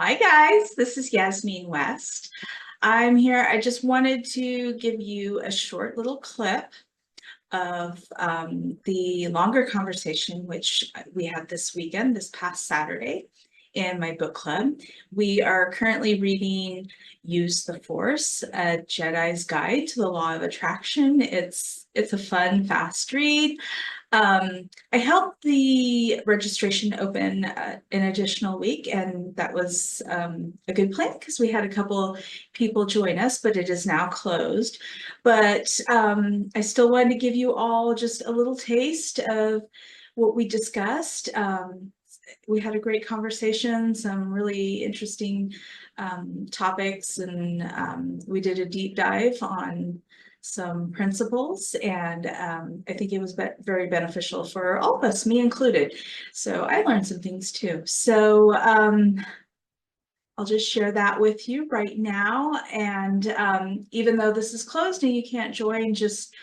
Hi guys, this is Yasmin West. I'm here. I just wanted to give you a short little clip of the longer conversation which we had this weekend, this past Saturday, in my book club. We are currently reading Use the Force, a Jedi's Guide to the Law of Attraction. It's a fun, fast read. I helped the registration open an additional week, and that was a good plan because we had a couple people join us, but it is now closed. But I still wanted to give you all just a little taste of what we discussed. We had a great conversation, some really interesting topics, and we did a deep dive on some principles, and I think it was very beneficial for all of us, me included. So I learned some things too. So I'll just share that with you right now. And even though this is closed and you can't join, just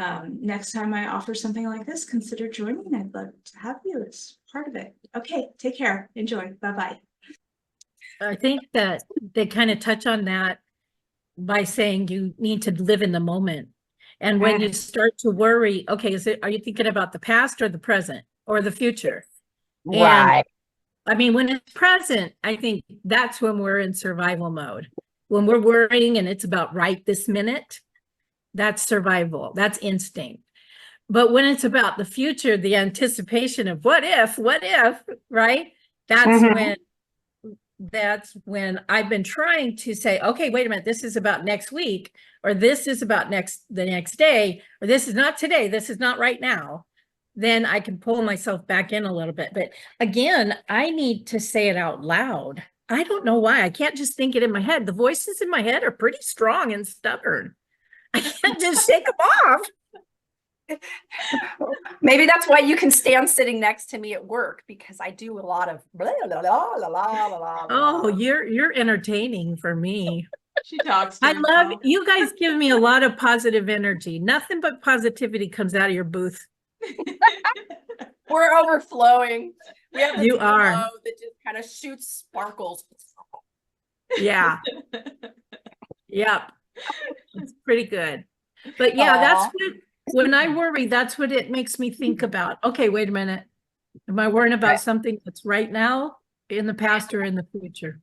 next time I offer something like this, consider joining. I'd love to have you as part of it. Okay, take care. Enjoy. Bye-bye. I think that they kind of touch on that by saying you need to live in the moment. And when you start to worry, okay, are you thinking about the past or the present or the future? And Right. I mean, when it's present, I think that's when we're in survival mode. When we're worrying and it's about right this minute, that's survival, that's instinct. But when it's about the future, the anticipation of what if, right? That's when I've been trying to say, okay, wait a minute, this is about next week, or this is about the next day, or this is not today, this is not right now. Then I can pull myself back in a little bit. But again, I need to say it out loud. I don't know why. I can't just think it in my head. The voices in my head are pretty strong and stubborn. I can't just shake them off. Maybe that's why you can stand sitting next to me at work, because I do a lot of blah, blah, blah, blah, blah, blah, Oh, you're entertaining for me. She talks to I love herself. you guys give me a lot of positive energy. Nothing but positivity comes out of your booth. We're overflowing. We have this You are. that just kind of shoots sparkles. Yeah. Yep. It's pretty good. But yeah, that's when I worry, that's what it makes me think about. Okay, wait a minute. Am I worrying about something that's right now, in the past, or in the future?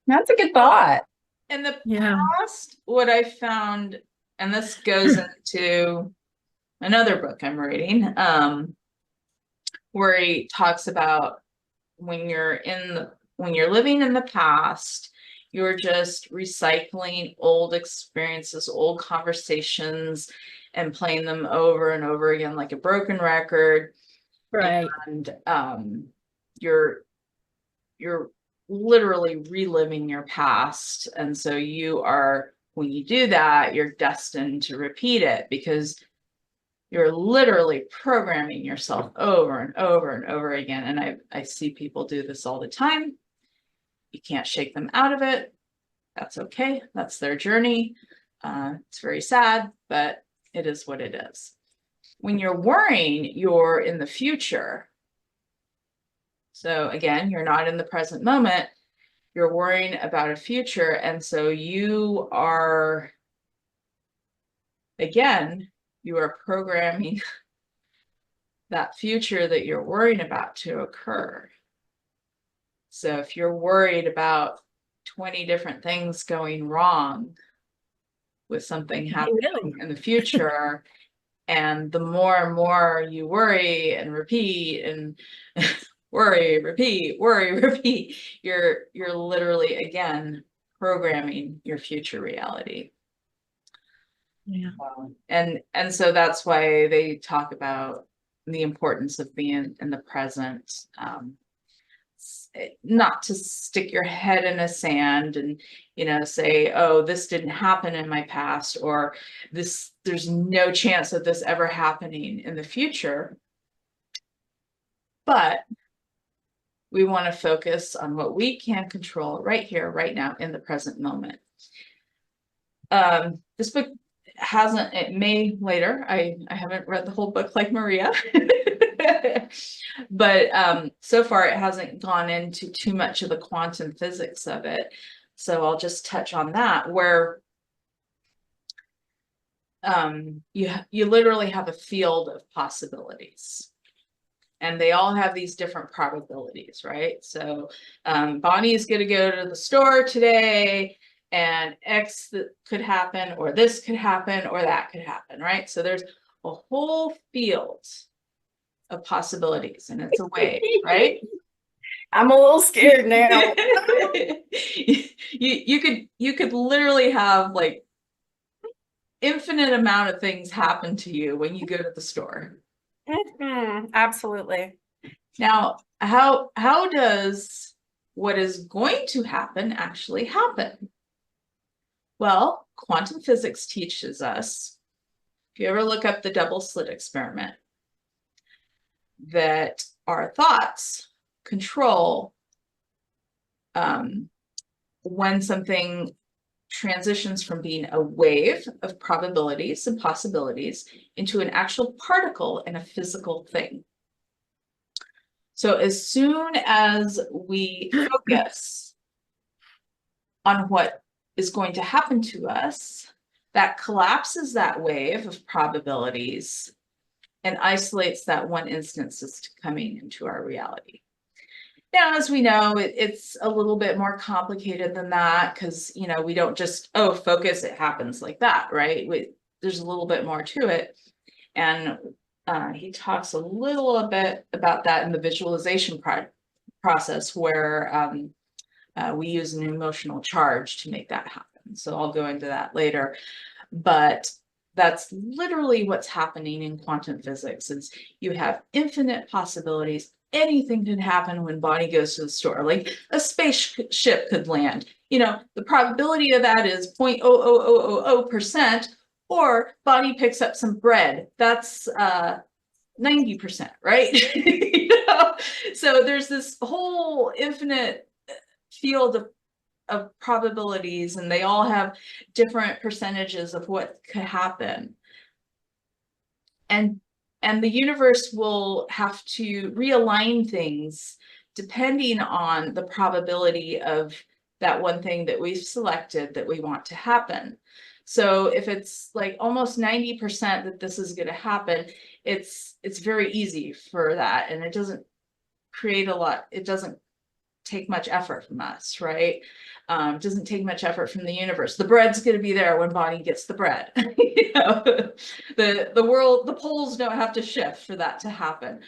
That's a good thought. In the Yeah. past, what I found, and this goes into another book I'm reading, where he talks about when you're living in the past, you're just recycling old experiences, old conversations, and playing them over and over again like a broken record. Right. And you're literally reliving your past. And so when you do that, you're destined to repeat it, because you're literally programming yourself over and over and over again. And I see people do this all the time. You can't shake them out of it. That's okay. That's their journey. It's very sad, but it is what it is. When you're worrying, you're in the future. So again, you're not in the present moment. You're worrying about a future. And so you are programming that future that you're worrying about to occur. So if you're worried about 20 different things going wrong with something happening in the future, and the more and more you worry and repeat and worry, repeat, you're literally, again, programming your future reality. Yeah. And so that's why they talk about the importance of being in the present, not to stick your head in the sand and say, oh, this didn't happen in my past, or there's no chance of this ever happening in the future. But we want to focus on what we can control right here, right now, in the present moment. This book it may later. I haven't read the whole book like Maria. But so far it hasn't gone into too much of the quantum physics of it. So I'll just touch on that, where you literally have a field of possibilities. And they all have these different probabilities, right? So Bonnie is going to go to the store today, and X that could happen, or this could happen, or that could happen, right? So there's a whole field of possibilities, and it's a wave, right? I'm a little scared now. You could literally have like infinite amount of things happen to you when you go to the store. Absolutely. Now, how does what is going to happen actually happen? Well, quantum physics teaches us, if you ever look up the double slit experiment, that our thoughts control when something transitions from being a wave of probabilities and possibilities into an actual particle and a physical thing. So as soon as we focus on what is going to happen to us, that collapses that wave of probabilities and isolates that one instance that's coming into our reality. Now, as we know, it's a little bit more complicated than that, because, you know, we don't just, oh, focus, it happens like that, right? There's a little bit more to it. And he talks a little bit about that in the visualization process, where we use an emotional charge to make that happen. So I'll go into that later. But that's literally what's happening in quantum physics, is you have infinite possibilities. Anything could happen when Bonnie goes to the store, like a spaceship could land. You know, the probability of that is 0.00000%, or Bonnie picks up some bread. That's 90%, right? You know? So there's this whole infinite field of probabilities, and they all have different percentages of what could happen. And the universe will have to realign things depending on the probability of that one thing that we've selected that we want to happen. So if it's like almost 90% that this is going to happen, it's very easy for that, and it doesn't create a lot. It doesn't take much effort from us, right? Doesn't take much effort from the universe. The bread's going to be there when Bonnie gets the bread. You know, the poles don't have to shift for that to happen.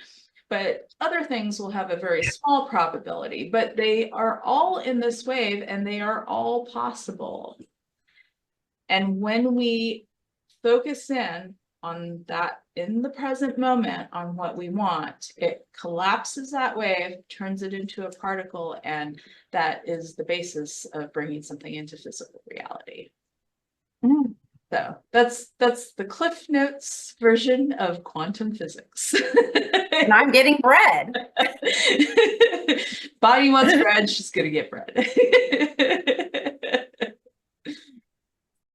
But other things will have a very small probability, but they are all in this wave, and they are all possible. And when we focus in on that in the present moment, on what we want, it collapses that wave, turns it into a particle, and that is the basis of bringing something into physical reality. So that's the Cliff Notes version of quantum physics. And I'm getting bread. Bonnie wants bread, she's gonna get bread.